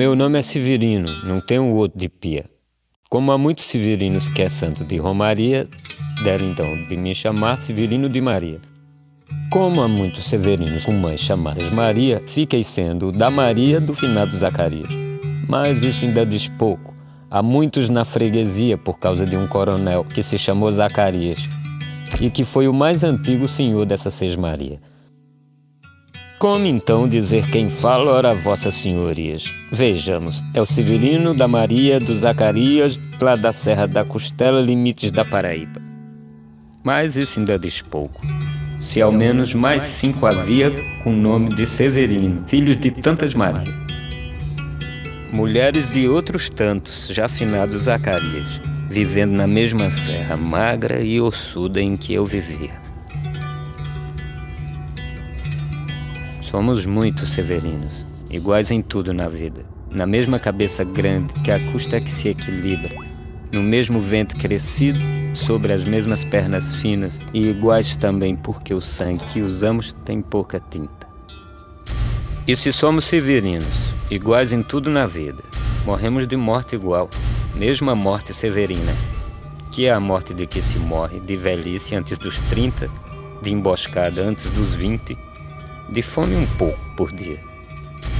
Meu nome é Severino, não tenho outro de pia. Como há muitos severinos que é santo de Romaria, deram então de me chamar Severino de Maria. Como há muitos severinos com mães chamadas Maria, fiquei sendo o da Maria do finado Zacarias. Mas isso ainda diz pouco. Há muitos na freguesia por causa de um coronel que se chamou Zacarias e que foi o mais antigo senhor dessa sesmaria. Como então dizer quem fala, ora vossas senhorias? Vejamos, é o Severino da Maria do Zacarias, lá da Serra da Costela, limites da Paraíba. Mas isso ainda diz pouco. Se ao menos mais 5 havia com o nome de Severino, filhos de tantas Marias. Mulheres de outros tantos, já finados Zacarias, vivendo na mesma serra magra e ossuda em que eu vivia. Somos muitos severinos, iguais em tudo na vida, na mesma cabeça grande que a custa é que se equilibra, no mesmo vento crescido, sobre as mesmas pernas finas e iguais também porque o sangue que usamos tem pouca tinta. E se somos severinos, iguais em tudo na vida, morremos de morte igual, mesmo a morte severina, que é a morte de que se morre de velhice antes dos 30, de emboscada antes dos 20, de fome um pouco por dia.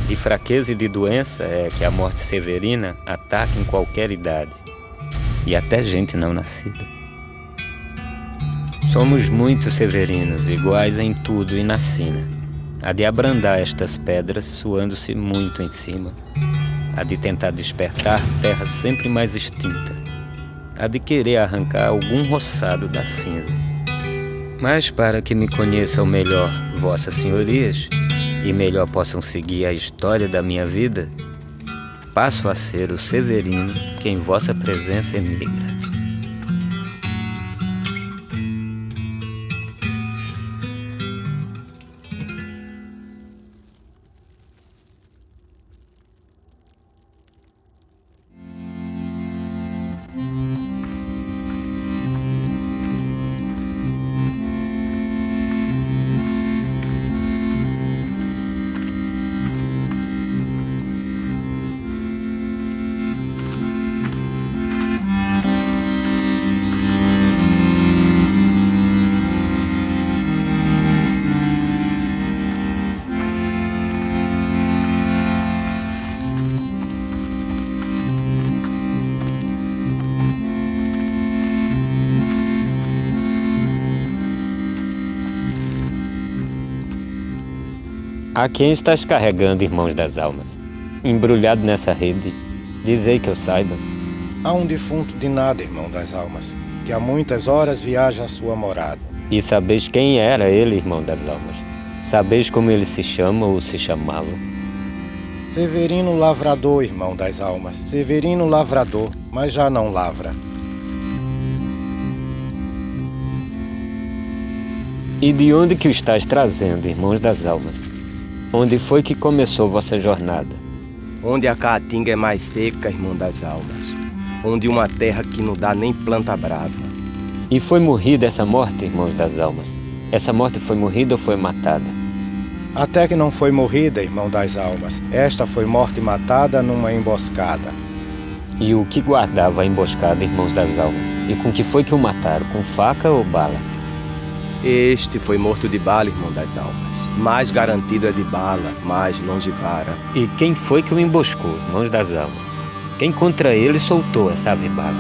De fraqueza e de doença é que a morte severina ataca em qualquer idade, e até gente não nascida. Somos muitos severinos, iguais em tudo e na sina. Há de abrandar estas pedras, suando-se muito em cima. Há de tentar despertar terra sempre mais extinta. Há de querer arrancar algum roçado da cinza. Mas para que me conheçam melhor vossas senhorias, e melhor possam seguir a história da minha vida, passo a ser o Severino que em vossa presença emigra. A quem estás carregando, irmãos das almas? Embrulhado nessa rede, dizei que eu saiba. Há um defunto de nada, irmão das almas, que há muitas horas viaja à sua morada. E sabeis quem era ele, irmão das almas? Sabeis como ele se chama ou se chamava? Severino Lavrador, irmão das almas. Severino Lavrador, mas já não lavra. E de onde que o estás trazendo, irmãos das almas? Onde foi que começou vossa jornada? Onde a caatinga é mais seca, irmão das almas. Onde uma terra que não dá nem planta brava. E foi morrida essa morte, irmãos das almas? Essa morte foi morrida ou foi matada? Até que não foi morrida, irmão das almas. Esta foi morte matada numa emboscada. E o que guardava a emboscada, irmãos das almas? E com que foi que o mataram? Com faca ou bala? Este foi morto de bala, irmão das almas. Mais garantido é de bala, mais longe vara. E quem foi que o emboscou, irmãos das almas? Quem contra ele soltou essa ave bala?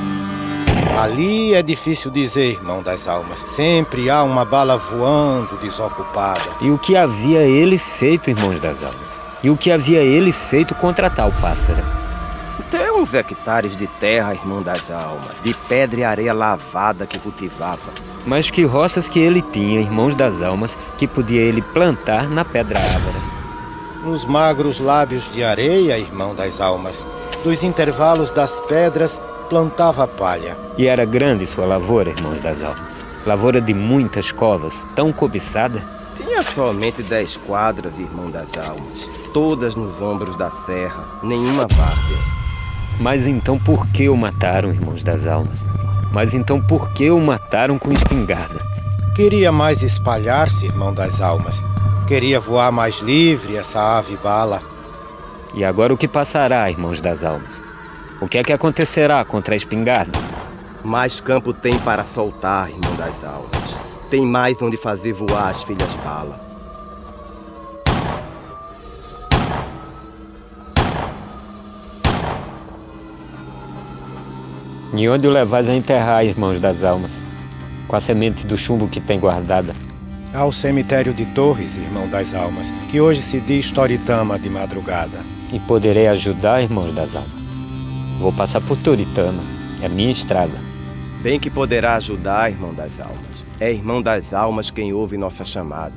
Ali é difícil dizer, irmão das almas. Sempre há uma bala voando desocupada. E o que havia ele feito, irmãos das almas? E o que havia ele feito contra tal pássaro? Tem uns hectares de terra, irmão das almas, de pedra e areia lavada que cultivava. Mas que roças que ele tinha, irmãos das almas, que podia ele plantar na pedra ávara? Nos magros lábios de areia, irmão das almas, dos intervalos das pedras, plantava palha. E era grande sua lavoura, irmãos das almas? Lavoura de muitas covas, tão cobiçada? Tinha somente 10 quadras, irmão das almas, todas nos ombros da serra, nenhuma várzea. Mas então por que o mataram, irmãos das almas? Mas então por que o mataram com espingarda? Queria mais espalhar-se, irmão das almas. Queria voar mais livre essa ave bala. E agora o que passará, irmãos das almas? O que é que acontecerá contra a espingarda? Mais campo tem para soltar, irmão das almas. Tem mais onde fazer voar as filhas bala. E onde o levais a enterrar, irmãos das almas? Com a semente do chumbo que tem guardada? Ao cemitério de Torres, irmão das almas, que hoje se diz Toritama de madrugada. E poderei ajudar, irmãos das almas? Vou passar por Toritama, é minha estrada. Bem que poderá ajudar, irmão das almas. É irmão das almas quem ouve nossa chamada.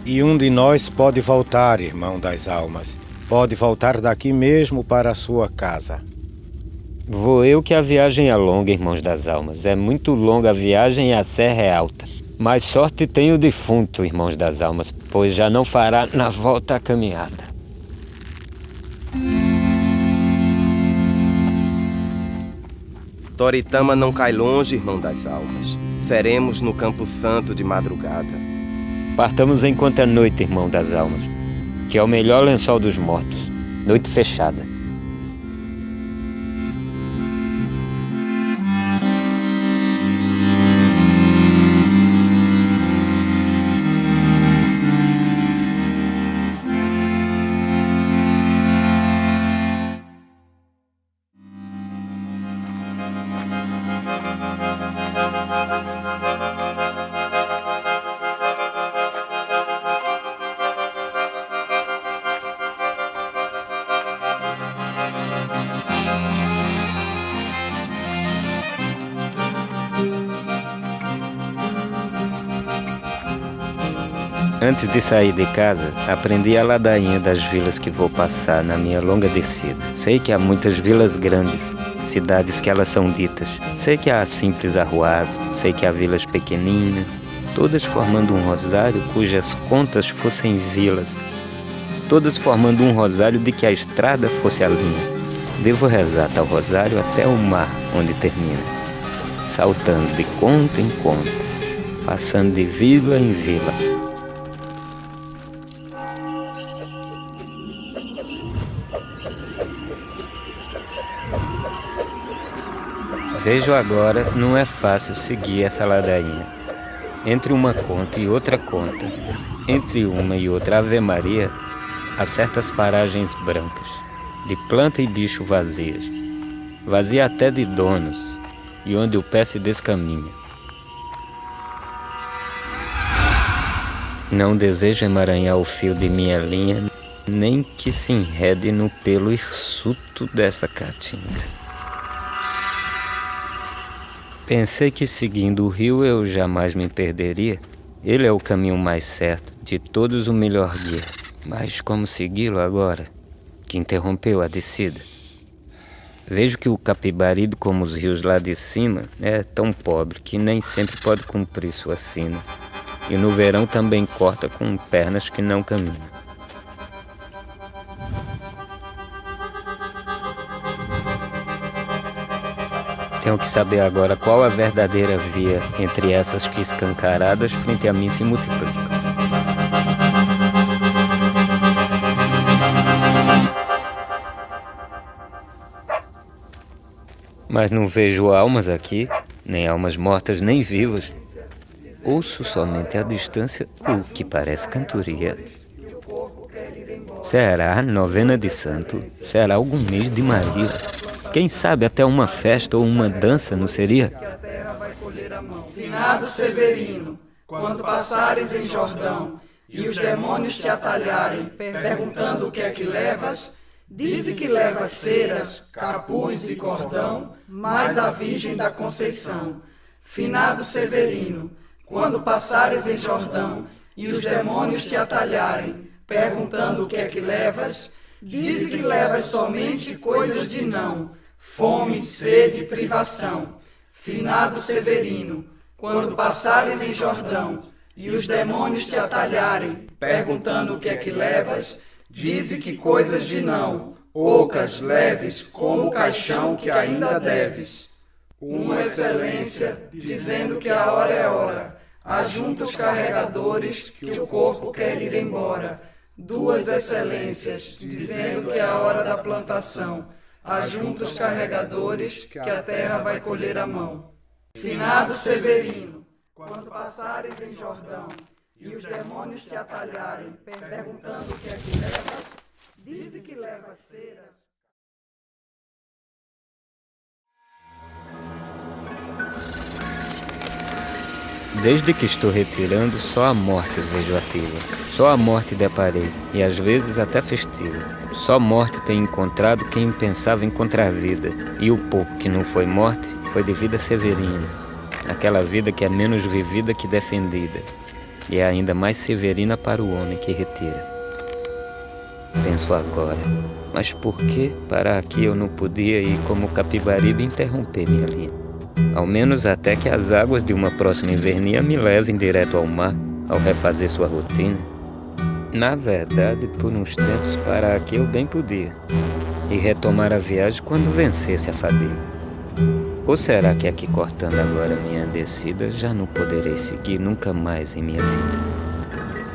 E um de nós pode voltar, irmão das almas. Pode voltar daqui mesmo para a sua casa. Vou eu que a viagem é longa, irmãos das almas. É muito longa a viagem e a serra é alta. Mas sorte tem o defunto, irmãos das almas, pois já não fará na volta a caminhada. Toritama não cai longe, irmão das almas. Seremos no Campo Santo de madrugada. Partamos enquanto é noite, irmão das almas, que é o melhor lençol dos mortos. Noite fechada. Antes de sair de casa, aprendi a ladainha das vilas que vou passar na minha longa descida. Sei que há muitas vilas grandes, cidades que elas são ditas. Sei que há simples arruados, sei que há vilas pequeninas, todas formando um rosário cujas contas fossem vilas. Todas formando um rosário de que a estrada fosse a linha. Devo rezar tal rosário até o mar onde termina, saltando de conta em conta, passando de vila em vila. Vejo agora, não é fácil seguir essa ladainha. Entre uma conta e outra conta, entre uma e outra Ave Maria, há certas paragens brancas, de planta e bicho vazias, vazia até de donos, e onde o pé se descaminha. Não desejo emaranhar o fio de minha linha, nem que se enrede no pelo hirsuto desta caatinga. Pensei que seguindo o rio eu jamais me perderia. Ele é o caminho mais certo, de todos o melhor guia. Mas como segui-lo agora, que interrompeu a descida? Vejo que o Capibaribe, como os rios lá de cima, é tão pobre que nem sempre pode cumprir sua sina. E no verão também corta com pernas que não caminham. Tenho que saber agora qual a verdadeira via entre essas que escancaradas frente a mim se multiplicam. Mas não vejo almas aqui, nem almas mortas nem vivas. Ouço somente à distância o que parece cantoria. Será novena de santo? Será algum mês de Maria? Quem sabe até uma festa ou uma dança, não seria? Finado Severino, quando passares em Jordão e os demônios te atalharem, perguntando o que é que levas, dize que levas ceras, capuz e cordão, mais a Virgem da Conceição. Finado Severino, quando passares em Jordão e os demônios te atalharem, perguntando o que é que levas, dize que levas somente coisas de não, fome, sede e privação. Finado Severino, quando passares em Jordão e os demônios te atalharem, perguntando o que é que levas, dize que coisas de não, ocas, leves, como o caixão que ainda deves. Uma excelência, dizendo que a hora é hora, ajunta os carregadores que o corpo quer ir embora. duas excelências, dizendo que é a hora da plantação. Ajunta os carregadores, que a terra vai colher a mão. Finado Severino, quando passares em Jordão, e os demônios te atalharem, perguntando o que é que levas, dize que leva ceras. Desde que estou retirando, só a morte vejo ativa. Só a morte deparei, e às vezes até festiva. Só morte tem encontrado quem pensava encontrar vida. E o pouco que não foi morte, foi de vida severina. Aquela vida que é menos vivida que defendida. E é ainda mais severina para o homem que retira. Penso agora, mas por que parar aqui eu não podia ir como Capibaribe interromper minha linha? Ao menos até que as águas de uma próxima invernia me levem direto ao mar, ao refazer sua rotina. Na verdade, por uns tempos parar aqui eu bem podia, e retomar a viagem quando vencesse a fadiga. Ou será que aqui cortando agora minha descida já não poderei seguir nunca mais em minha vida?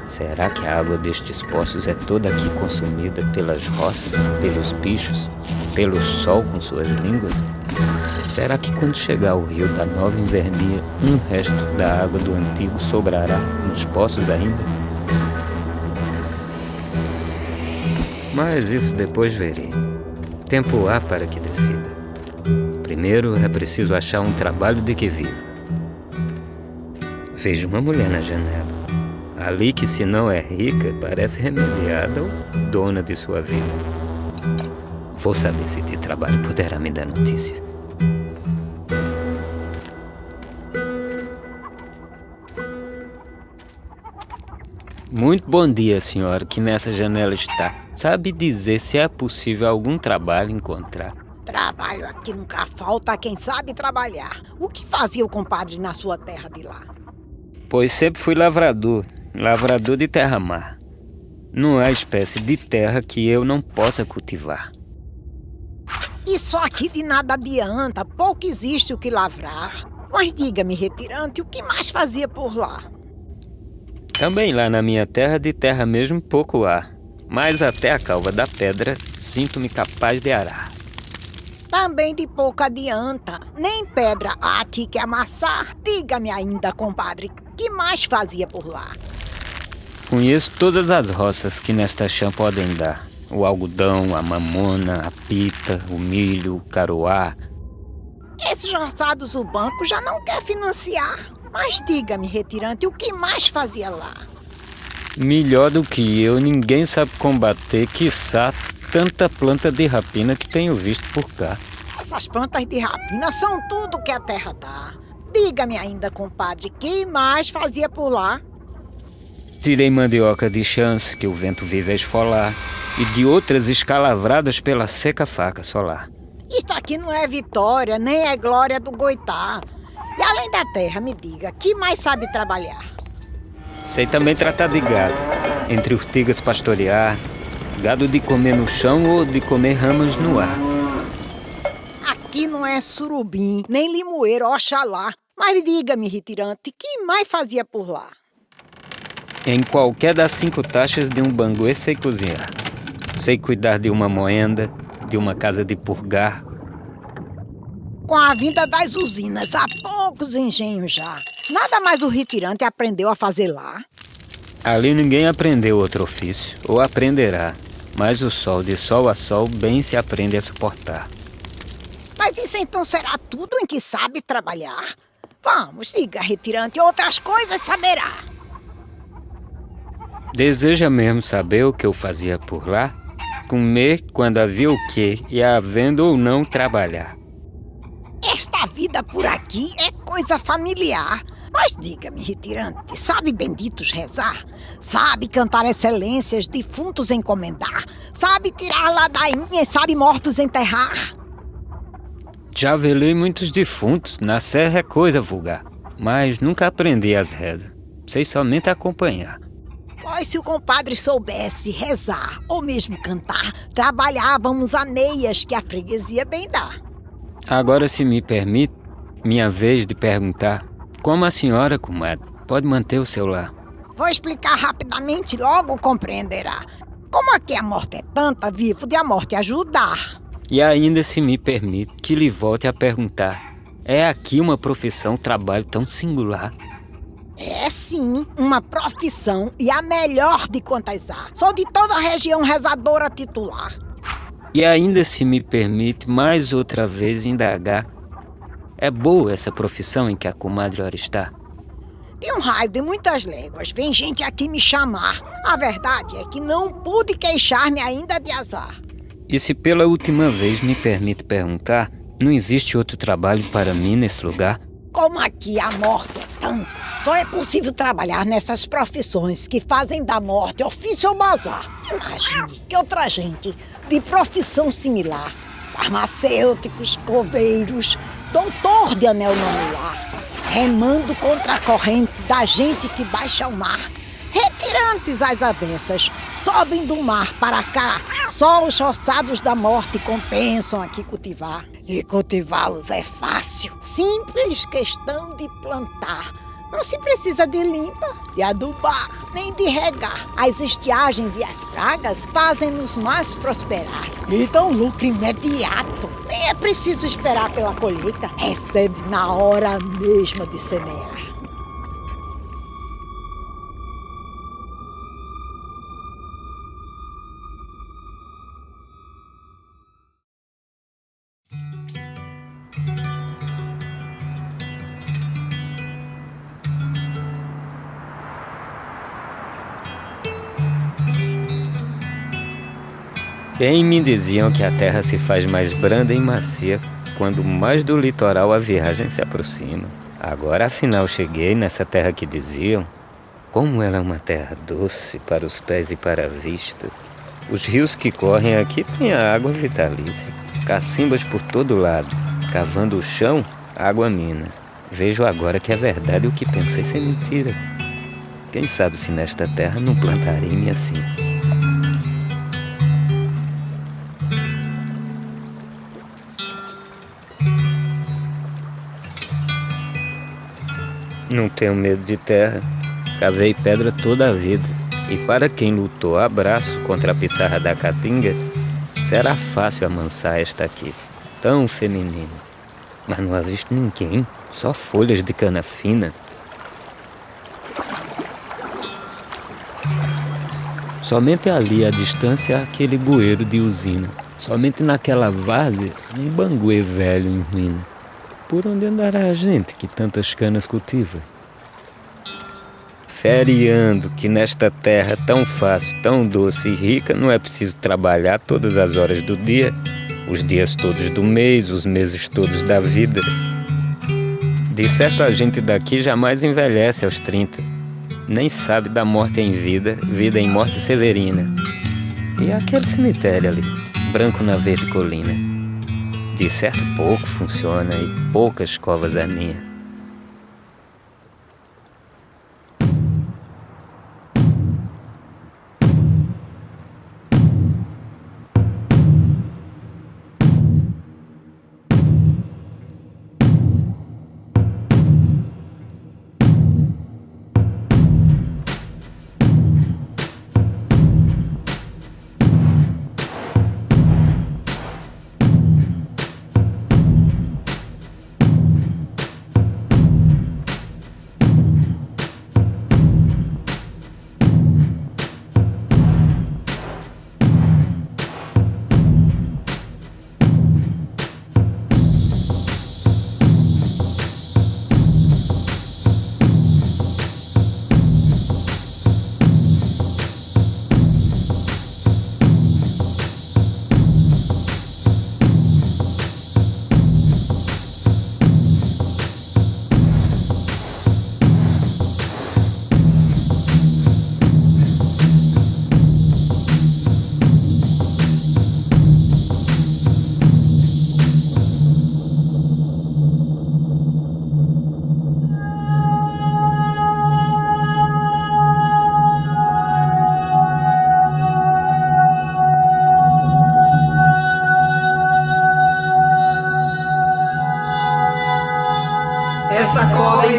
Será que a água destes poços é toda aqui consumida pelas roças, pelos bichos, pelo sol com suas línguas? Será que quando chegar o rio da nova invernia, um resto da água do antigo sobrará nos poços ainda? Mas isso depois verei. Tempo há para que decida. Primeiro é preciso achar um trabalho de que viva. Vejo uma mulher na janela. Ali que, se não é rica, parece remediada ou dona de sua vida. Vou saber se de trabalho poderá me dar notícia. Muito bom dia, senhora, que nessa janela está. Sabe dizer se é possível algum trabalho encontrar? Trabalho aqui nunca falta quem sabe trabalhar. O que fazia o compadre na sua terra de lá? Pois sempre fui lavrador de terra-mar. Não há espécie de terra que eu não possa cultivar. Isso aqui de nada adianta, pouco existe o que lavrar. Mas diga-me, retirante, o que mais fazia por lá? Também lá na minha terra de terra mesmo pouco há, mas até a calva da pedra sinto-me capaz de arar. Também de pouco adianta, nem pedra há aqui que amassar. Diga-me ainda, compadre, que mais fazia por lá? Conheço todas as roças que nesta chã podem dar. O algodão, a mamona, a pita, o milho, o caroá. Esses roçados o banco já não quer financiar. Mas diga-me, retirante, o que mais fazia lá? Melhor do que eu, ninguém sabe combater, quiçá, tanta planta de rapina que tenho visto por cá. Essas plantas de rapina são tudo que a terra dá. Diga-me ainda, compadre, que mais fazia por lá? Tirei mandioca de chãs que o vento vive a esfolar e de outras escalavradas pela seca faca solar. Isto aqui não é vitória, nem é glória do Goitá. E além da terra, me diga, que mais sabe trabalhar? Sei também tratar de gado, entre urtigas pastorear, gado de comer no chão ou de comer ramas no ar. Aqui não é surubim, nem limoeiro, oxalá. Mas diga-me, retirante, que mais fazia por lá? Em qualquer das 5 taxas de um banguê sei cozinhar. Sei cuidar de uma moenda, de uma casa de purgar. Com a vinda das usinas, há poucos engenhos já. Nada mais o retirante aprendeu a fazer lá. Ali ninguém aprendeu outro ofício, ou aprenderá. Mas o sol, de sol a sol, bem se aprende a suportar. Mas isso então será tudo em que sabe trabalhar? Vamos, diga, retirante, outras coisas saberá. Deseja mesmo saber o que eu fazia por lá? Comer quando havia o quê, e havendo ou não trabalhar. Esta vida por aqui é coisa familiar. Mas diga-me, retirante, sabe benditos rezar? Sabe cantar excelências, defuntos encomendar? Sabe tirar ladainhas, sabe mortos enterrar? Já velei muitos defuntos, na serra é coisa vulgar. Mas nunca aprendi as rezas. Sei somente acompanhar. Pois se o compadre soubesse rezar ou mesmo cantar, trabalhávamos a meias que a freguesia bem dá. Agora, se me permite, minha vez de perguntar, como a senhora, comadre, pode manter o seu lar? Vou explicar rapidamente, logo compreenderá. Como aqui a morte é tanta, vivo de a morte ajudar. E ainda se me permite que lhe volte a perguntar, é aqui uma profissão, trabalho tão singular? É sim, uma profissão e a melhor de quantas há. Sou de toda a região rezadora titular. E ainda se me permite mais outra vez indagar, é boa essa profissão em que a comadre ora está? De um raio de muitas léguas, vem gente aqui me chamar. A verdade é que não pude queixar-me ainda de azar. E se pela última vez me permite perguntar, não existe outro trabalho para mim nesse lugar? Como aqui a morte é tanta, só é possível trabalhar nessas profissões que fazem da morte ofício ou bazar. Imagine que outra gente de profissão similar, farmacêuticos, coveiros, doutor de anel nomear, remando contra a corrente da gente que baixa o mar, retirantes às avessas, sobem do mar para cá, só os roçados da morte compensam aqui cultivar. E cultivá-los é fácil, simples questão de plantar. Não se precisa de limpa, de adubar, nem de regar. As estiagens e as pragas fazem-nos mais prosperar e dão lucro imediato. Nem é preciso esperar pela colheita, recebe na hora mesma de semear. Bem me diziam que a terra se faz mais branda e macia quando mais do litoral a viagem se aproxima. Agora afinal cheguei nessa terra que diziam. Como ela é uma terra doce para os pés e para a vista. Os rios que correm aqui têm a água vitalícia. Cacimbas por todo lado, cavando o chão, água mina. Vejo agora que é verdade o que pensei ser mentira. Quem sabe se nesta terra não plantarei-me assim. Não tenho medo de terra, cavei pedra toda a vida. E para quem lutou a braço contra a pissarra da caatinga, será fácil amansar esta aqui, tão feminina. Mas não há visto ninguém, só folhas de cana fina. Somente ali à distância há aquele bueiro de usina. Somente naquela várzea, um banguê velho em ruína. Por onde andará a gente que tantas canas cultiva? Feriando que nesta terra tão fácil, tão doce e rica, não é preciso trabalhar todas as horas do dia, os dias todos do mês, os meses todos da vida. De certo a gente daqui jamais envelhece aos 30, nem sabe da morte em vida, vida em morte severina. E aquele cemitério ali, branco na verde colina. De certo pouco funciona e poucas covas é minha.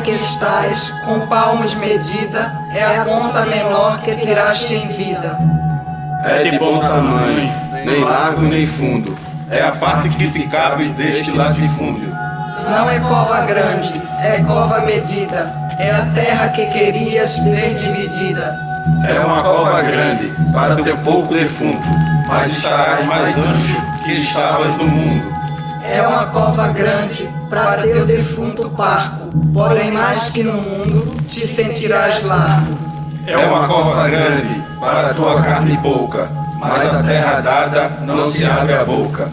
que estás, com palmos medida, é a conta menor que tiraste em vida. É de bom tamanho, nem largo nem fundo, é a parte que te cabe deste latifúndio. Não é cova grande, é cova medida, é a terra que querias ver dividida. É uma cova grande para teu pouco defunto, mas estarás mais ancho que estavas no mundo. É uma cova grande para teu defunto parco, porém mais que no mundo te sentirás largo. É uma cova grande para tua carne pouca, mas a terra dada não se abre a boca.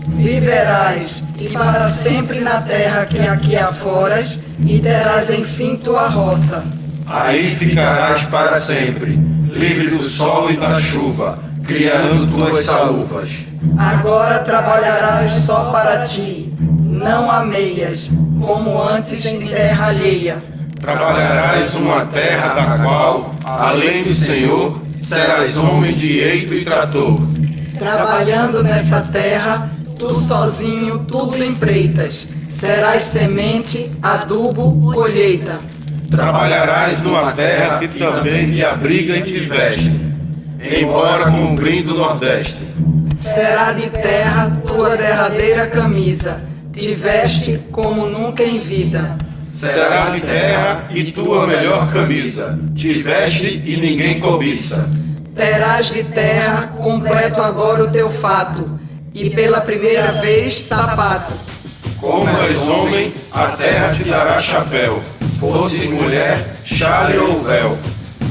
Viverás, e para sempre na terra que aqui aforas, e terás enfim tua roça. Aí ficarás para sempre, livre do sol e da chuva, criando tuas saluvas. Agora trabalharás só para ti, não ameias, como antes em terra alheia. Trabalharás uma terra da qual, além do Senhor, serás homem de eito e trator. Trabalhando nessa terra, tu sozinho tudo empreitas, serás semente, adubo, colheita. Trabalharás numa terra que também te abriga e te veste, embora cumprindo o Nordeste. Será de terra tua derradeira camisa, te veste como nunca em vida. Será de terra e tua melhor camisa, te veste e ninguém cobiça. Terás de terra completo agora o teu fato, e pela primeira vez sapato. Como és homem, a terra te dará chapéu, fosses mulher, chale ou véu.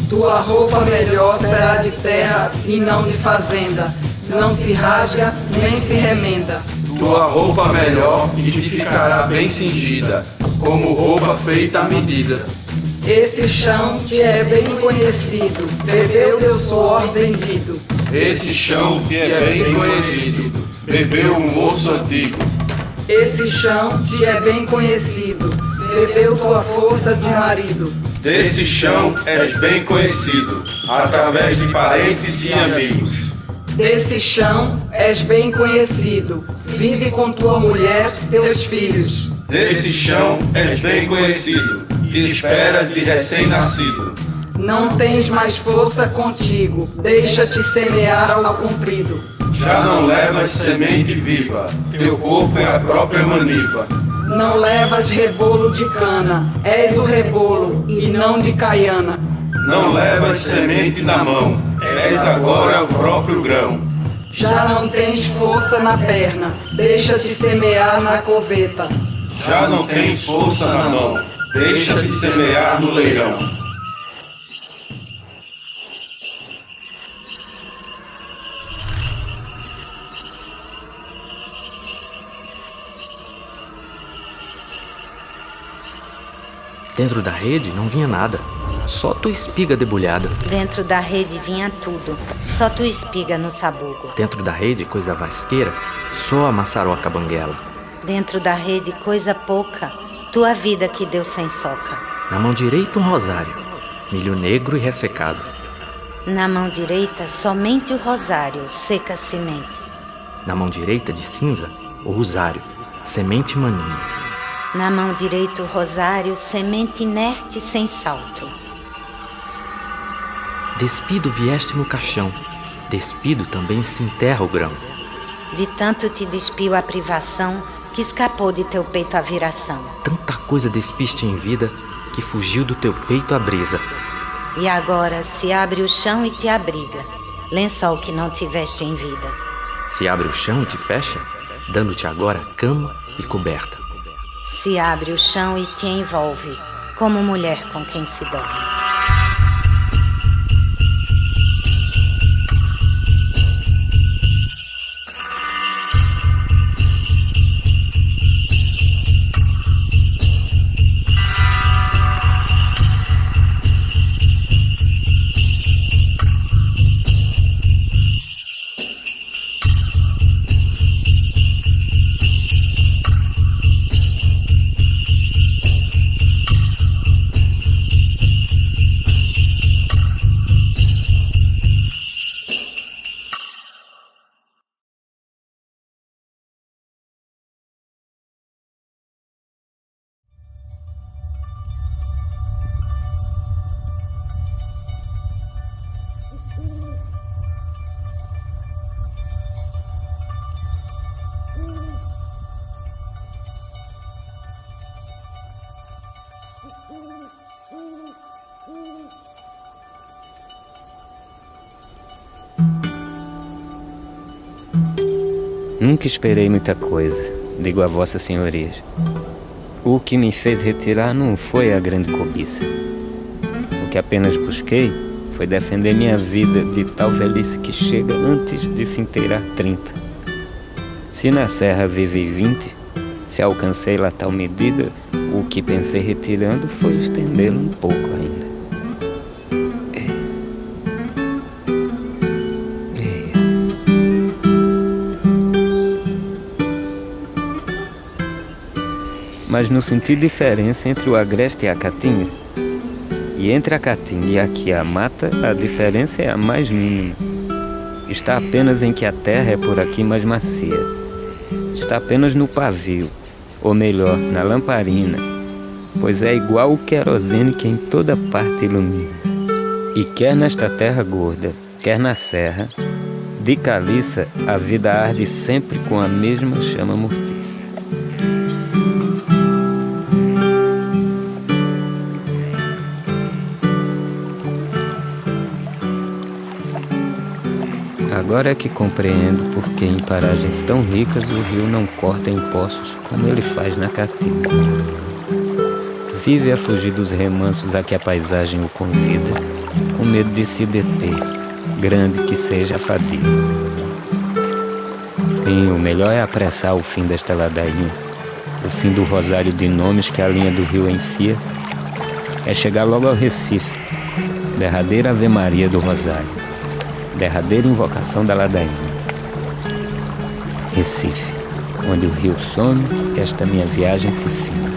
Tua roupa melhor será de terra e não de fazenda, não se rasga nem se remenda. Tua roupa melhor e te ficará bem cingida, como roupa feita à medida. Esse chão te é bem conhecido, bebeu teu suor vendido. Esse chão te é bem conhecido, bebeu um moço antigo. Esse chão te é bem conhecido, bebeu tua força de marido. Desse chão és bem conhecido, através de parentes e amigos. Desse chão és bem conhecido, vive com tua mulher, teus filhos. Desse chão és bem conhecido, que espera de recém-nascido. Não tens mais força contigo, deixa-te semear ao comprido. Já não levas semente viva, teu corpo é a própria maniva. Não levas rebolo de cana, és o rebolo e não de caiana. Não levas semente na mão, és agora o próprio grão. Já não tens força na perna, deixa-te semear na coveta. Já não tens força na mão, deixa-te semear no leirão. Dentro da rede não vinha nada, só tua espiga debulhada. Dentro da rede vinha tudo, só tua espiga no sabugo. Dentro da rede, coisa vasqueira, só a maçaroca banguela. Dentro da rede, coisa pouca, tua vida que deu sem soca. Na mão direita um rosário, milho negro e ressecado. Na mão direita, somente o rosário, seca semente. Na mão direita de cinza, o rosário, semente maninha. Na mão direita o rosário, semente inerte sem salto. Despido vieste no caixão, despido também se enterra o grão. De tanto te despiu a privação, que escapou de teu peito a viração. Tanta coisa despiste em vida, que fugiu do teu peito a brisa. E agora se abre o chão e te abriga, lençol que não tiveste em vida. Se abre o chão e te fecha, dando-te agora cama e coberta. Se abre o chão e te envolve, como mulher com quem se dorme. Nunca esperei muita coisa, digo a vossas senhorias. O que me fez retirar não foi a grande cobiça. O que apenas busquei foi defender minha vida de tal velhice que chega antes de se inteirar 30. Se na serra vivi 20, se alcancei lá tal medida, o que pensei retirando foi estendê-lo um pouco ainda. Mas não senti diferença entre o agreste e a caatinga. E entre a caatinga e aqui a mata, a diferença é a mais mínima. Está apenas em que a terra é por aqui mais macia. Está apenas no pavio, ou melhor, na lamparina, pois é igual o querosene que em toda parte ilumina. E quer nesta terra gorda, quer na serra, de caliça a vida arde sempre com a mesma chama mortiça. Agora é que compreendo por que em paragens tão ricas o rio não corta em poços como ele faz na caatinga. Vive a fugir dos remansos a que a paisagem o convida, com medo de se deter, grande que seja a fadiga. Sim, o melhor é apressar o fim desta ladainha, o fim do rosário de nomes que a linha do rio enfia. É chegar logo ao Recife, derradeira Ave Maria do Rosário. Derradeira invocação da ladainha. Recife, onde o rio some, esta minha viagem se finda.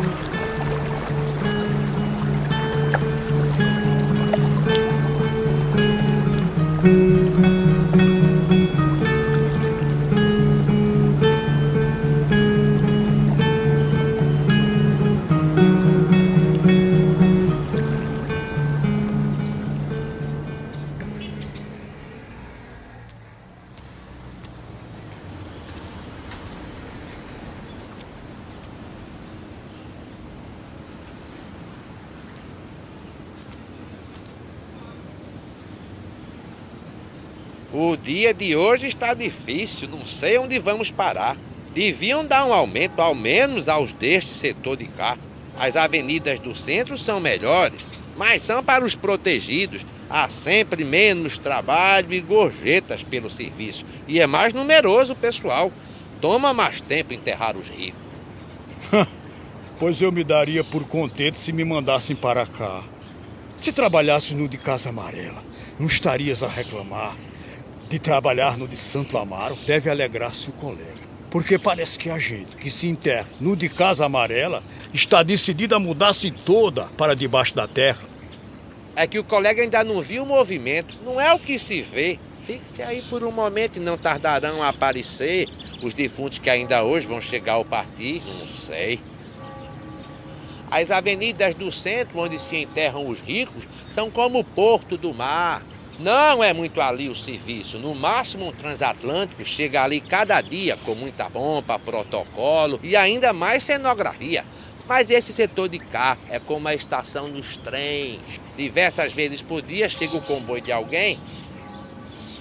O dia de hoje está difícil, não sei onde vamos parar. Deviam dar um aumento, ao menos aos deste setor de cá. As avenidas do centro são melhores, mas são para os protegidos. Há sempre menos trabalho e gorjetas pelo serviço. E é mais numeroso o pessoal. Toma mais tempo enterrar os ricos. Pois eu me daria por contente se me mandassem para cá. Se trabalhasses no de Casa Amarela, não estarias a reclamar. De trabalhar no de Santo Amaro, deve alegrar-se o colega. Porque parece que a gente que se enterra no de Casa Amarela está decidida a mudar-se toda para debaixo da terra. É que o colega ainda não viu o movimento, não é o que se vê. Fique-se aí por um momento e não tardarão a aparecer os defuntos que ainda hoje vão chegar ao partir, não sei. As avenidas do centro, onde se enterram os ricos, são como o porto do mar. Não é muito ali o serviço. No máximo um transatlântico chega ali cada dia com muita pompa, protocolo e ainda mais cenografia. Mas esse setor de cá é como a estação dos trens. Diversas vezes por dia chega o comboio de alguém.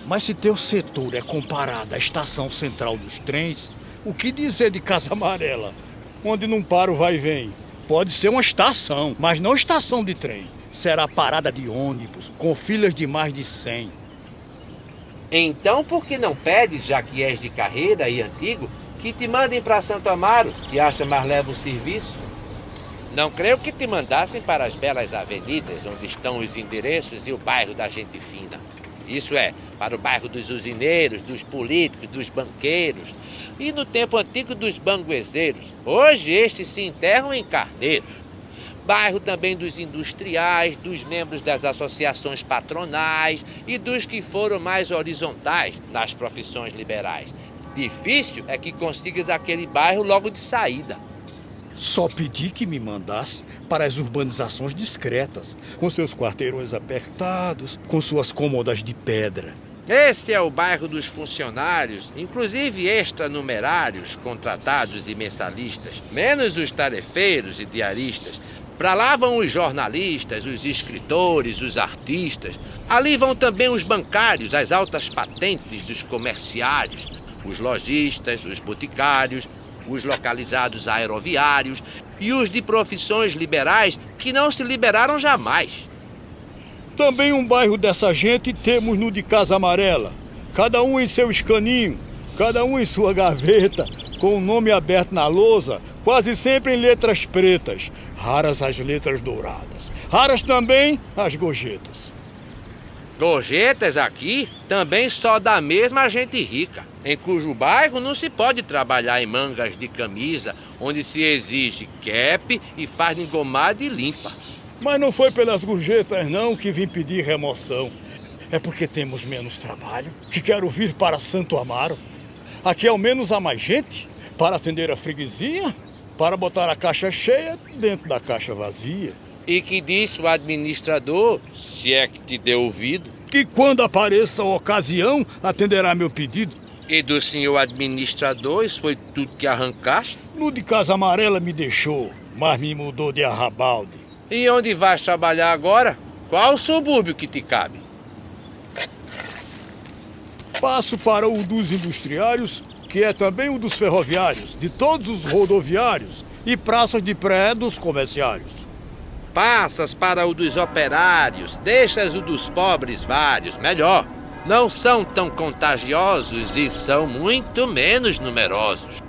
Mas se teu setor é comparado à estação central dos trens, o que dizer de Casa Amarela, onde não para o vai e vem? Pode ser uma estação, mas não estação de trem. Será parada de ônibus, com filas de mais de 100. Então por que não pedes, já que és de carreira e antigo, que te mandem para Santo Amaro, se acha mais leva o serviço? Não creio que te mandassem para as belas avenidas, onde estão os endereços e o bairro da gente fina. Isso é, para o bairro dos usineiros, dos políticos, dos banqueiros e no tempo antigo dos banguezeiros. Hoje estes se enterram em Carneiros. Bairro também dos industriais, dos membros das associações patronais e dos que foram mais horizontais nas profissões liberais. Difícil é que consigas aquele bairro logo de saída. Só pedi que me mandasse para as urbanizações discretas, com seus quarteirões apertados, com suas cômodas de pedra. Este é o bairro dos funcionários, inclusive extranumerários, contratados e mensalistas, menos os tarefeiros e diaristas. Para lá vão os jornalistas, os escritores, os artistas. Ali vão também os bancários, as altas patentes dos comerciários, os lojistas, os boticários, os localizados aeroviários e os de profissões liberais que não se liberaram jamais. Também um bairro dessa gente temos no de Casa Amarela. Cada um em seu escaninho, cada um em sua gaveta, com o nome aberto na lousa, quase sempre em letras pretas. Raras as letras douradas. Raras também as gorjetas. Gorjetas aqui também só da mesma gente rica, em cujo bairro não se pode trabalhar em mangas de camisa, onde se exige cap e faz engomada e limpa. Mas não foi pelas gorjetas não que vim pedir remoção. É porque temos menos trabalho que quero vir para Santo Amaro. Aqui ao menos há mais gente para atender a freguesia, para botar a caixa cheia dentro da caixa vazia. E que disse o administrador, se é que te deu ouvido? Que quando apareça a ocasião, atenderá meu pedido. E do senhor administrador, isso foi tudo que arrancaste? No de Casa Amarela me deixou, mas me mudou de arrabalde. E onde vais trabalhar agora? Qual o subúrbio que te cabe? Passo para o dos industriários, que é também o dos ferroviários, de todos os rodoviários e praças de pré dos comerciários. Passas para o dos operários, deixas o dos pobres vários, melhor. Não são tão contagiosos e são muito menos numerosos.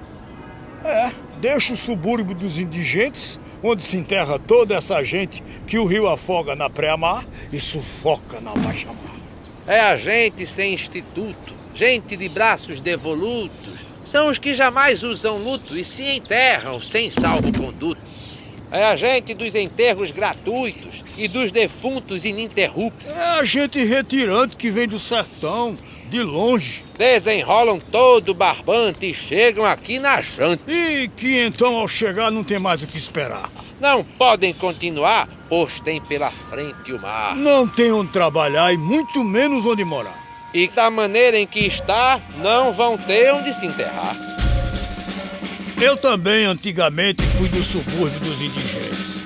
Deixa o subúrbio dos indigentes, onde se enterra toda essa gente que o rio afoga na pré-mar e sufoca na baixa-mar. É a gente sem instituto, gente de braços devolutos. São os que jamais usam luto e se enterram sem salvo-conduto. É a gente dos enterros gratuitos e dos defuntos ininterruptos. É a gente retirante que vem do sertão, de longe. Desenrolam todo barbante e chegam aqui na janta. E que então ao chegar não tem mais o que esperar. Não podem continuar, pois tem pela frente o mar. Não tem onde trabalhar e muito menos onde morar. E da maneira em que está, não vão ter onde se enterrar. Eu também, antigamente, fui do subúrbio dos indigentes.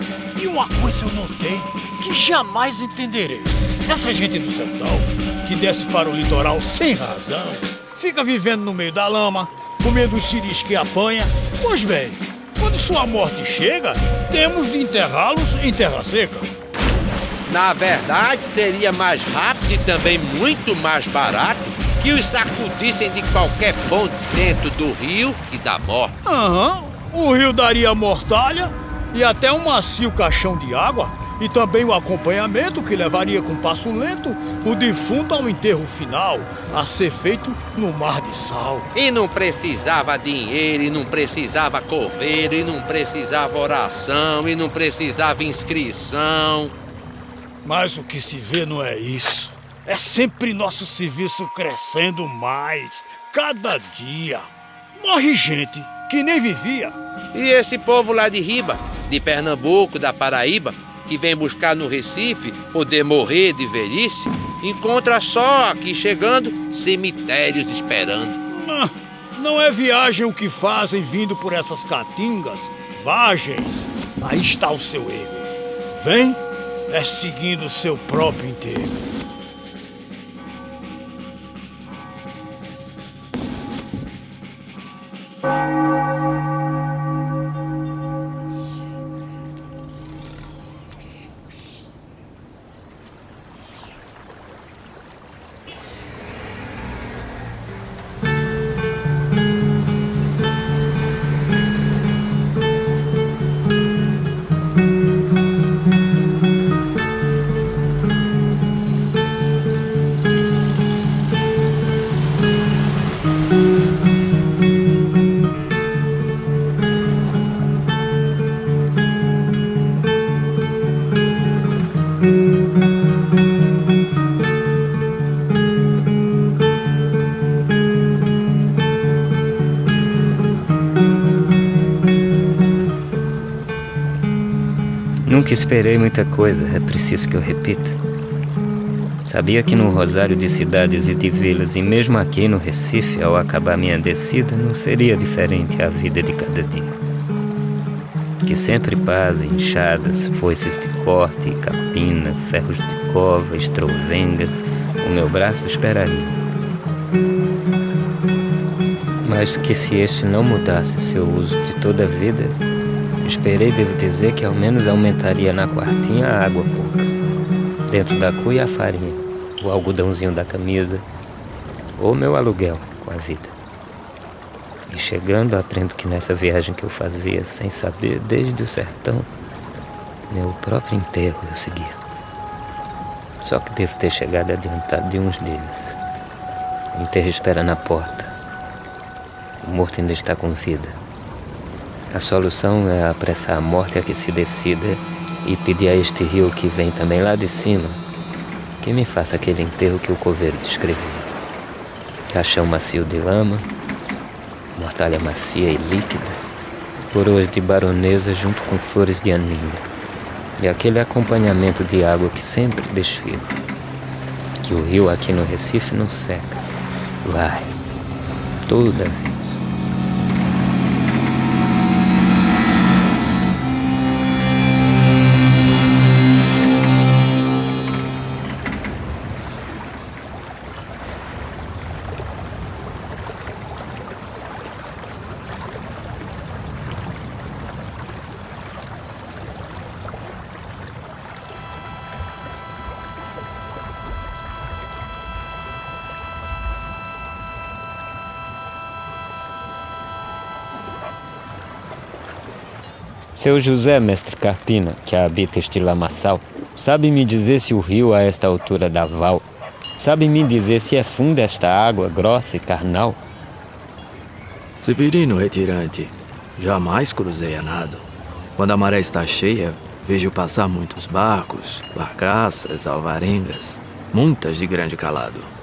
E uma coisa eu notei que jamais entenderei. Essa gente do sertão, que desce para o litoral sem razão, fica vivendo no meio da lama, comendo os siris que apanha. Pois bem, quando sua morte chega, temos de enterrá-los em terra seca. Na verdade, seria mais rápido e também muito mais barato que os sacudissem de qualquer ponto dentro do rio e da morte. O rio daria mortalha e até um macio caixão de água e também o acompanhamento que levaria com passo lento o defunto ao enterro final, a ser feito no mar de sal. E não precisava dinheiro, e não precisava coveiro, e não precisava oração, e não precisava inscrição. Mas o que se vê não é isso. É sempre nosso serviço crescendo mais, cada dia. Morre gente que nem vivia. E esse povo lá de riba, de Pernambuco, da Paraíba, que vem buscar no Recife poder morrer de velhice, encontra só aqui chegando cemitérios esperando. Não é viagem o que fazem vindo por essas caatingas, vagens. Aí está o seu erro. Vem, é seguindo o seu próprio enterro. Nunca esperei muita coisa, é preciso que eu repita. Sabia que no rosário de cidades e de vilas, e mesmo aqui no Recife, ao acabar minha descida, não seria diferente a vida de cada dia. que sempre pazem enxadas, foices de corte, capina, ferros de cova, estrovengas, o meu braço esperaria. Mas que se este não mudasse seu uso de toda a vida, esperei, devo dizer, que ao menos aumentaria na quartinha a água pouca, dentro da cuia a farinha, o algodãozinho da camisa, ou meu aluguel com a vida. E chegando, aprendo que nessa viagem que eu fazia, sem saber, desde o sertão, meu próprio enterro eu seguia. Só que devo ter chegado adiantado de uns deles. O enterro espera na porta. O morto ainda está com vida. A solução é apressar a morte a que se decida e pedir a este rio que vem também lá de cima que me faça aquele enterro que o coveiro descreveu. Caixão macio de lama, mortalha macia e líquida, coroas de baronesa junto com flores de aninha e aquele acompanhamento de água que sempre desfila. Que o rio aqui no Recife não seca, vai, toda vez. Seu José, mestre Carpina, que habita este lamaçal, sabe me dizer se o rio a esta altura dá val? Sabe me dizer se é funda esta água, grossa e carnal? Severino retirante, jamais cruzei a nado. Quando a maré está cheia, vejo passar muitos barcos, barcaças, alvarengas, muitas de grande calado.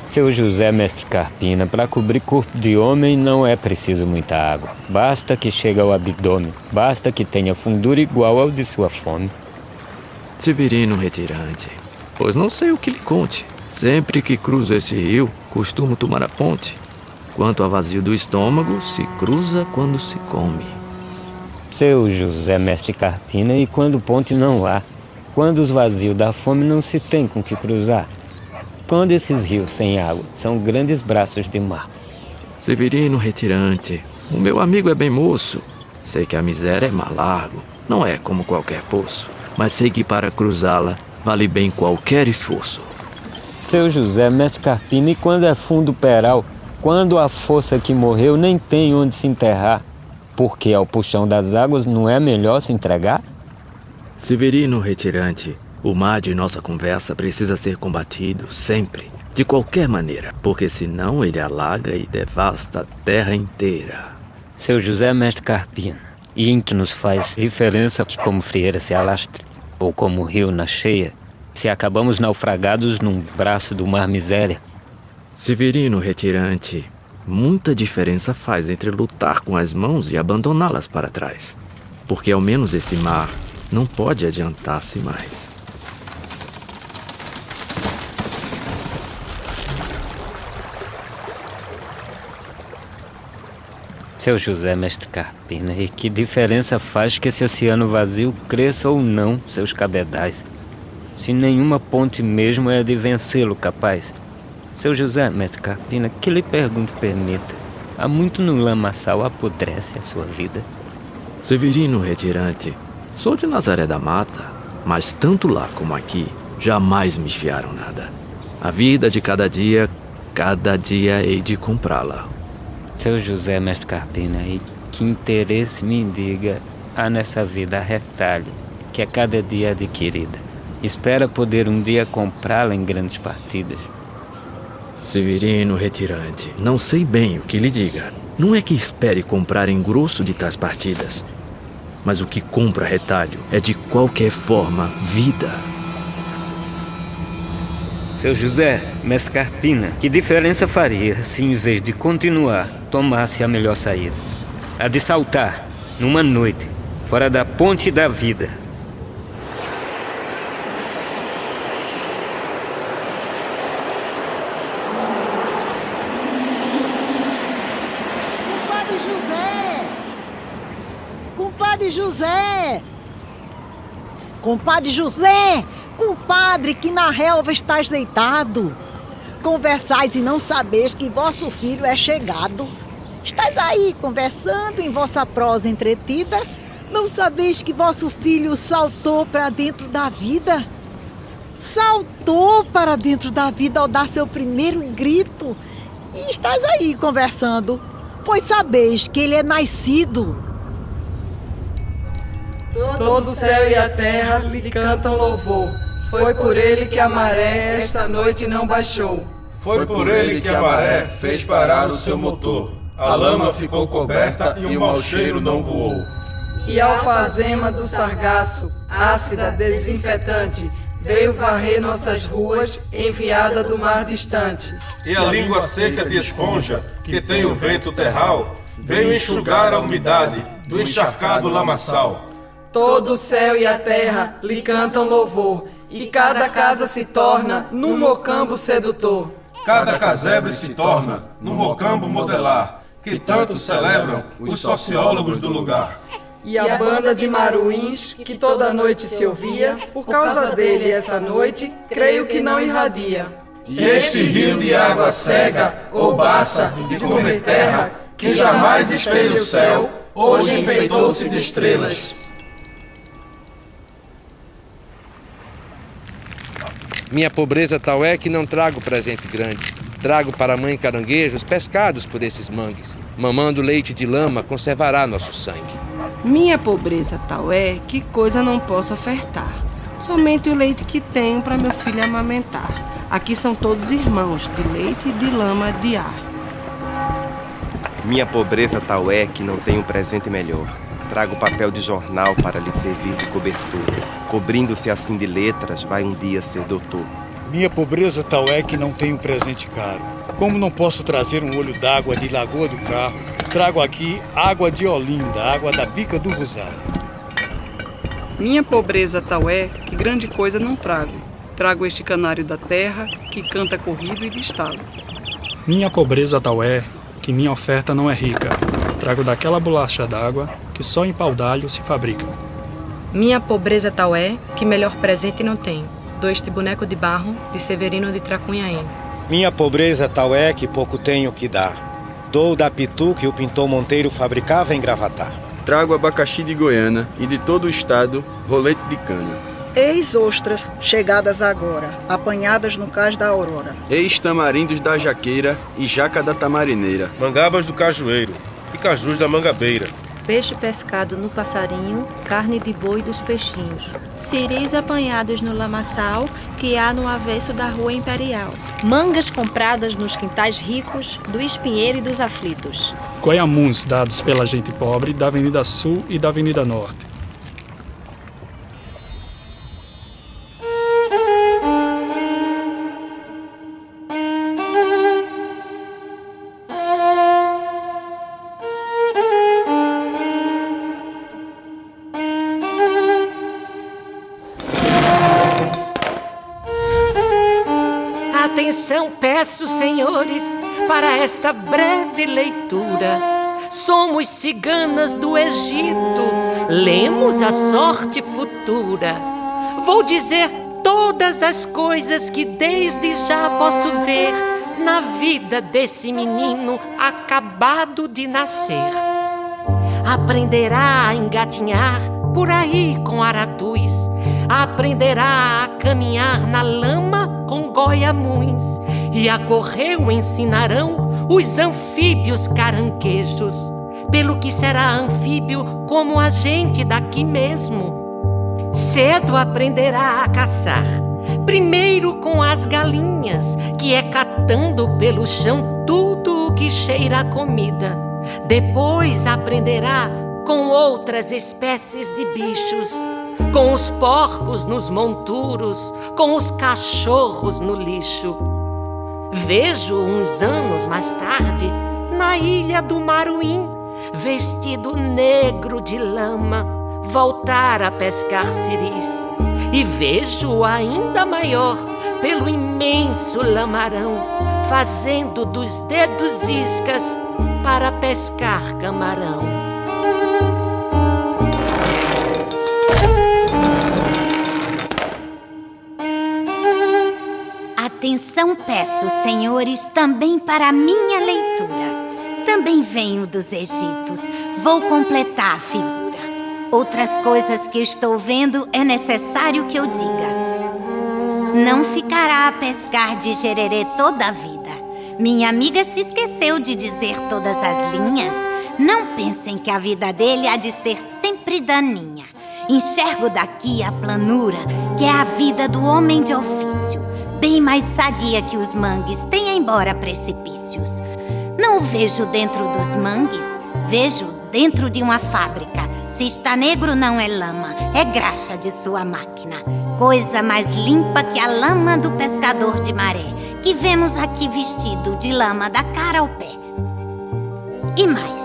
Seu José, mestre Carpina, para cobrir corpo de homem não é preciso muita água. Basta que chegue ao abdômen, basta que tenha fundura igual ao de sua fome. Severino retirante, pois não sei o que lhe conte. Sempre que cruzo esse rio, costumo tomar a ponte. Quanto a vazio do estômago, se cruza quando se come. Seu José, mestre Carpina, e quando ponte não há? Quando os vazios da fome não se tem com que cruzar? Quando esses rios sem água são grandes braços de mar? Severino retirante, o meu amigo é bem moço. Sei que a miséria é mar largo, não é como qualquer poço. Mas sei que para cruzá-la vale bem qualquer esforço. Seu José, mestre Carpina, e quando é fundo peral? Quando a força que morreu nem tem onde se enterrar? Porque ao puxão das águas não é melhor se entregar? Severino retirante, o mar de nossa conversa precisa ser combatido sempre, de qualquer maneira, porque senão ele alaga e devasta a terra inteira. Seu José, mestre Carpina, e em que nos faz diferença que como frieira se alastre, ou como rio na cheia, se acabamos naufragados num braço do mar miséria? Severino retirante, muita diferença faz entre lutar com as mãos e abandoná-las para trás, porque ao menos esse mar não pode adiantar-se mais. Seu José, mestre Carpina, e que diferença faz que esse oceano vazio cresça ou não seus cabedais, se nenhuma ponte mesmo é de vencê-lo capaz? Seu José, mestre Carpina, que lhe pergunto permita, há muito no lamaçal apodrece a sua vida? Severino retirante, sou de Nazaré da Mata, mas tanto lá como aqui, jamais me fiaram nada. A vida de cada dia hei de comprá-la. Seu José, mestre Carpina, e que interesse me indiga há nessa vida a retalho, que a cada dia adquirida. Espera poder um dia comprá-la em grandes partidas. Severino retirante, não sei bem o que lhe diga. Não é que espere comprar em grosso de tais partidas, mas o que compra retalho é de qualquer forma vida. Seu José, mestre Carpina, que diferença faria se em vez de continuar, tomasse a melhor saída? A de saltar, numa noite, fora da ponte da vida. Compadre Compadre José! Compadre José! Compadre, que na relva estás deitado. Conversais e não sabeis que vosso filho é chegado. Estais aí conversando em vossa prosa entretida. Não sabeis que vosso filho saltou para dentro da vida? Saltou para dentro da vida ao dar seu primeiro grito. E estais aí conversando, pois sabeis que ele é nascido. Todo o céu e a terra lhe cantam louvor. Foi por ele que a maré esta noite não baixou. Foi por ele que a maré fez parar o seu motor. A lama ficou coberta e o mau cheiro não voou. E a alfazema do sargaço, ácida, desinfetante, veio varrer nossas ruas, enviada do mar distante. E a língua seca de esponja, que tem o vento terral, veio enxugar a umidade do encharcado lamaçal. Todo o céu e a terra lhe cantam louvor, e cada casa se torna num mocambo sedutor. Cada casebre se torna num mocambo modelar, que tanto celebram os sociólogos do lugar. E a banda de maruins, que toda noite se ouvia, por causa dele essa noite, creio que não irradia. E este rio de água cega, ou baça, de comer terra, que jamais espelha o céu, hoje enfeitou-se de estrelas. Minha pobreza tal é que não trago presente grande. Trago para a mãe caranguejos pescados por esses mangues. Mamando leite de lama conservará nosso sangue. Minha pobreza tal é que coisa não posso ofertar. Somente o leite que tenho para meu filho amamentar. Aqui são todos irmãos, de leite e de lama de ar. Minha pobreza tal é que não tenho presente melhor. Trago papel de jornal para lhe servir de cobertura. Cobrindo-se assim de letras, vai um dia ser doutor. Minha pobreza tal é que não tenho presente caro. Como não posso trazer um olho d'água de Lagoa do Carro, trago aqui água de Olinda, água da Bica do Rosário. Minha pobreza tal é que grande coisa não trago. Trago este canário da terra que canta corrido e de estalo. Minha pobreza tal é que minha oferta não é rica. Trago daquela bolacha d'água que só em pau-d'alho se fabrica. Minha pobreza tal é que melhor presente não tenho. Dou este boneco de barro de Severino de Tracunhaém. Minha pobreza tal é que pouco tenho que dar. Dou da pitu que o pintor Monteiro fabricava em Gravatar. Trago abacaxi de Goiânia e de todo o estado, rolete de cana. Eis ostras, chegadas agora, apanhadas no cais da aurora. Eis tamarindos da jaqueira e jaca da tamarineira. Mangabas do cajueiro e cajus da mangabeira. Peixe pescado no passarinho, carne de boi dos peixinhos. Ciris apanhados no lamaçal, que há no avesso da rua imperial. Mangas compradas nos quintais ricos, do espinheiro e dos aflitos. Goiamuns dados pela gente pobre da Avenida Sul e da Avenida Norte. Atenção, peço, senhores, para esta breve leitura. Somos ciganas do Egito, lemos a sorte futura. Vou dizer todas as coisas que desde já posso ver na vida desse menino acabado de nascer. Aprenderá a engatinhar por aí com araduz. Aprenderá a caminhar na lama com goiamuns. E a correr o ensinarão os anfíbios caranguejos. Pelo que será anfíbio como a gente daqui mesmo. Cedo aprenderá a caçar. Primeiro com as galinhas, que é catando pelo chão tudo o que cheira a comida. Depois aprenderá com outras espécies de bichos, com os porcos nos monturos, com os cachorros no lixo. Vejo uns anos mais tarde, na ilha do Maruim, vestido negro de lama, voltar a pescar ciris. E vejo ainda maior, pelo imenso lamarão, fazendo dos dedos iscas para pescar camarão. atenção peço, senhores, também para a minha leitura. Também venho dos Egitos, vou completar a figura. Outras coisas que estou vendo é necessário que eu diga. Não ficará a pescar de Jererê toda a vida. Minha amiga se esqueceu de dizer todas as linhas. Não pensem que a vida dele há de ser sempre daninha. Enxergo daqui a planura, que é a vida do homem de ofício, bem mais sadia que os mangues, tenha embora precipícios. Não o vejo dentro dos mangues, vejo dentro de uma fábrica. Se está negro não é lama, é graxa de sua máquina. Coisa mais limpa que a lama do pescador de maré, que vemos aqui vestido de lama da cara ao pé. E mais,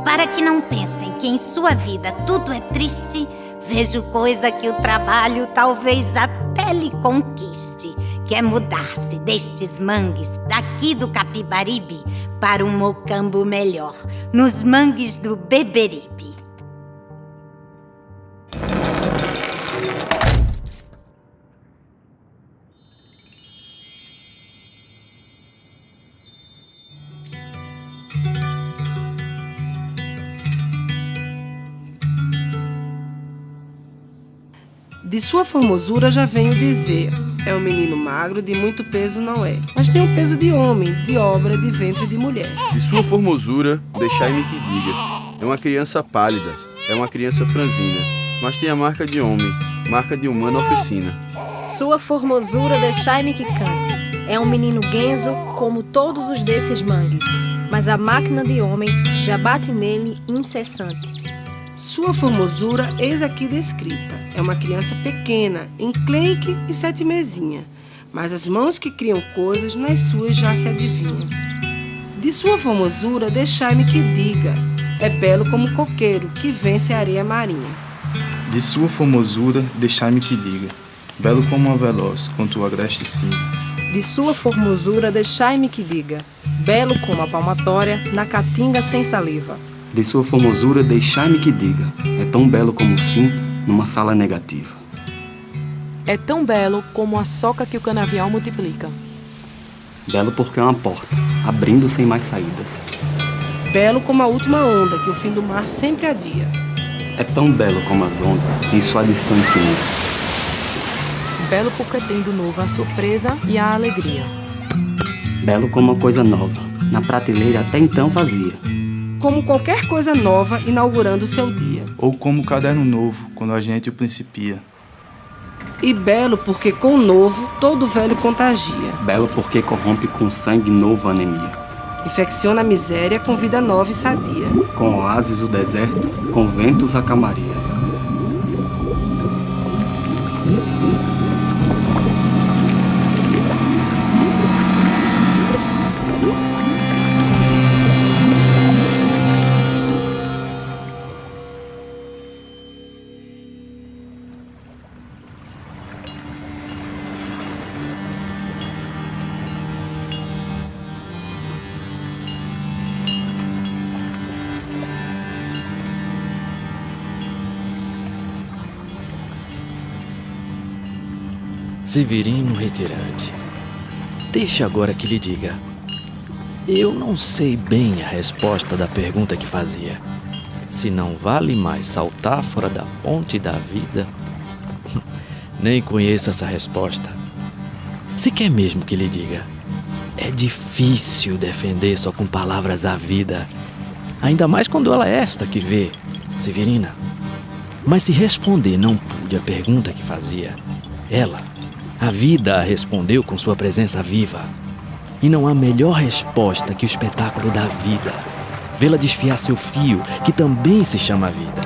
para que não pensem que em sua vida tudo é triste, vejo coisa que o trabalho talvez até lhe conquiste, que é mudar-se destes mangues, daqui do Capibaribe, para um mocambo melhor, nos mangues do Beberibe. De sua formosura já venho dizer, é um menino magro, de muito peso não é, mas tem um peso de homem, de obra, de ventre de mulher. De sua formosura, deixai-me que diga, é uma criança pálida, é uma criança franzina, mas tem a marca de homem, marca de humana oficina. Sua formosura deixai-me que cante, é um menino guenzo como todos os desses mangues, mas a máquina de homem já bate nele incessante. Sua formosura eis aqui descrita. É uma criança pequena, enclenque e 7 mesinha, mas as mãos que criam coisas nas suas já se adivinham. De sua formosura deixai-me que diga, é belo como coqueiro que vence a areia marinha. De sua formosura deixai-me que diga, belo como a veloz com tua agreste cinza. De sua formosura deixai-me que diga, belo como a palmatória na caatinga sem saliva. De sua formosura deixai-me que diga, é tão belo como o sim numa sala negativa. É tão belo como a soca que o canavial multiplica. Belo porque é uma porta, abrindo sem mais saídas. Belo como a última onda que o fim do mar sempre adia. É tão belo como as ondas em sua adição infinita. Belo porque tem do novo a surpresa e a alegria. Belo como uma coisa nova, na prateleira até então vazia. Como qualquer coisa nova inaugurando o seu dia. Ou como o caderno novo, quando a gente o principia. E belo porque com o novo todo velho contagia. Belo porque corrompe com sangue novo a anemia. Infecciona a miséria com vida nova e sadia. Com oásis o deserto, com ventos a calmaria. Severino retirante, deixe agora que lhe diga. Eu não sei bem a resposta da pergunta que fazia. Se não vale mais saltar fora da ponte da vida, nem conheço essa resposta. Se quer mesmo que lhe diga, é difícil defender só com palavras a vida, ainda mais quando ela é esta que vê, Severina. Mas se responder não pude a pergunta que fazia, ela, a vida a respondeu com sua presença viva. E não há melhor resposta que o espetáculo da vida. Vê-la desfiar seu fio, que também se chama vida.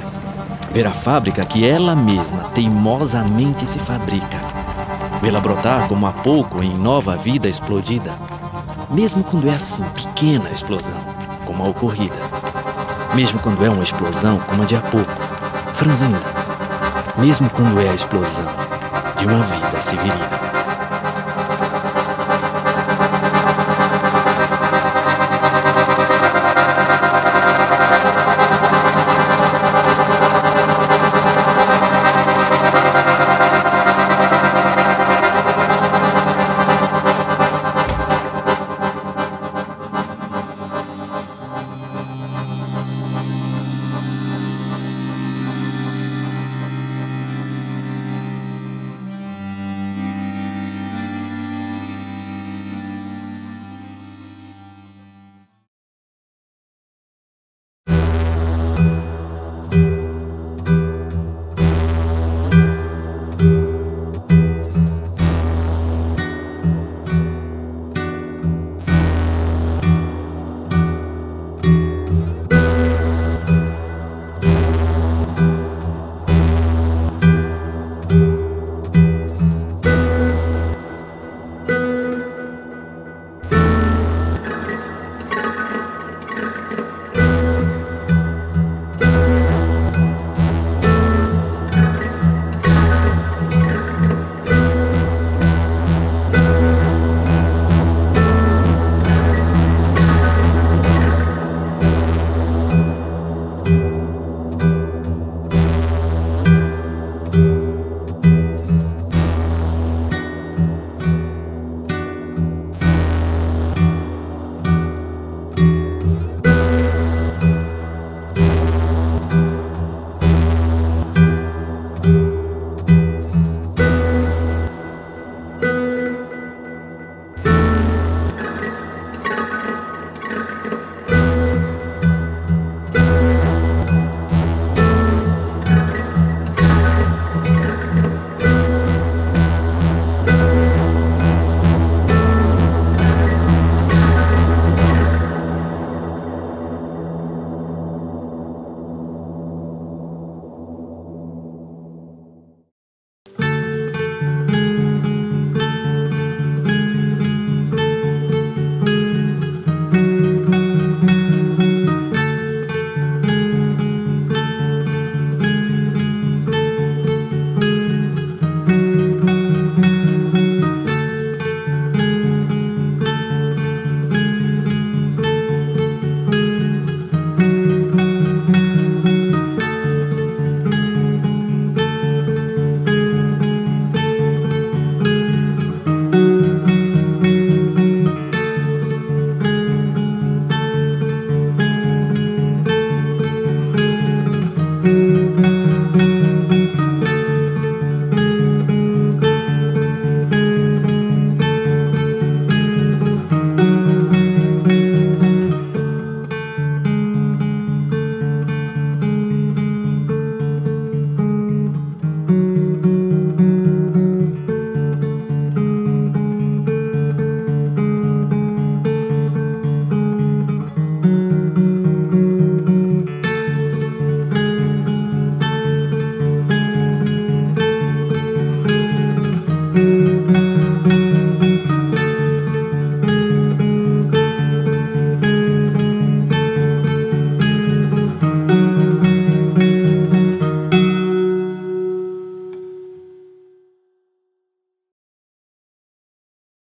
Ver a fábrica que ela mesma teimosamente se fabrica. Vê-la brotar como há pouco em nova vida explodida. Mesmo quando é assim, pequena a explosão, como a ocorrida. Mesmo quando é uma explosão como a de há pouco, franzina. Mesmo quando é a explosão de uma vida severina.